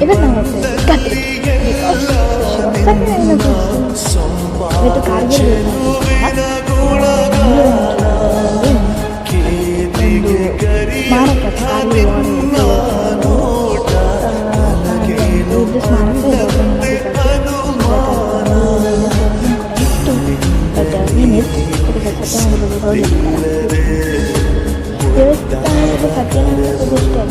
ಇವತ್ತು ನಾವು ಹೋಗ್ತಾ ಇದ್ದೀವಿ ಕತ್ರಿ ಬಿಕಾಸ್ ಇವತ್ತು ಕಾರ್ಗಿಲ್ ಸ್ಮಾರಕ ಕಾರ್ಗಿಲ್ ಯುದ್ಧ ಸ್ಮಾರಕ ಇತ್ತು ಬಟ್ ದೇವಸ್ಥಾನದ Satyanarayana photo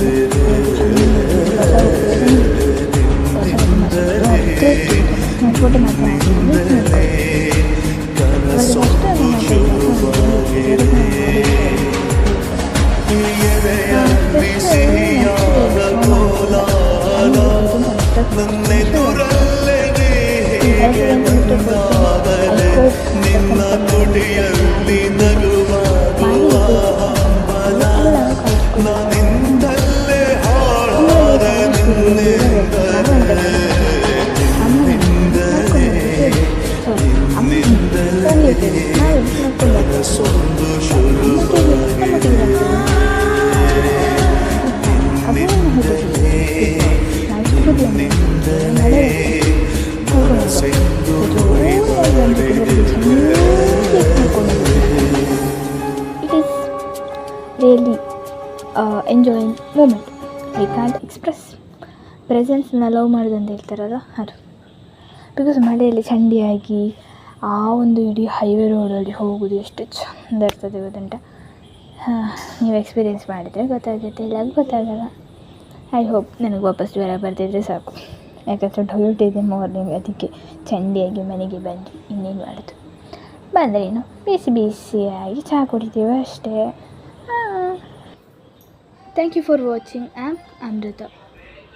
really enjoying moment. I can't express ಪ್ರೆಸೆನ್ಸ್ನ ಲವ್ ಮಾಡೋದು ಅಂತ ಹೇಳ್ತಾರಲ್ಲ ಅದು. ಬಿಕಾಸ್ ಮಳೆಯಲ್ಲಿ ಚಂಡಿಯಾಗಿ ಆ ಒಂದು ಇಡೀ ಹೈವೇ ರೋಡಲ್ಲಿ ಹೋಗೋದು ಎಷ್ಟು ಚೆಂದ ಇರ್ತದೆ ಗೊತ್ತುಂಟ. ನೀವು ಎಕ್ಸ್ಪೀರಿಯೆನ್ಸ್ ಮಾಡಿದರೆ ಗೊತ್ತಾಗುತ್ತೆ, ಇಲ್ಲ ಗೊತ್ತಾಗಲ್ಲ. ಐ ಹೋಪ್ ನನಗೆ ವಾಪಸ್ ಜ್ವರ ಬರ್ತಿದ್ರೆ ಸಾಕು, ಯಾಕಂದರೆ ಹೊರಟಿದೆ ಮಾರ್ನಿಂಗ್, ಅದಕ್ಕೆ ಚಂಡಿಯಾಗಿ ಮನೆಗೆ ಬಂದು ಇನ್ನೇನು ಮಾಡೋದು. ಬಂದ್ರೇನು ಬಿಸಿ ಬಿಸಿಯಾಗಿ ಚಹಾ ಕುಡಿತೀವಿ ಅಷ್ಟೇ. Thank you for watching. Am Amrutha.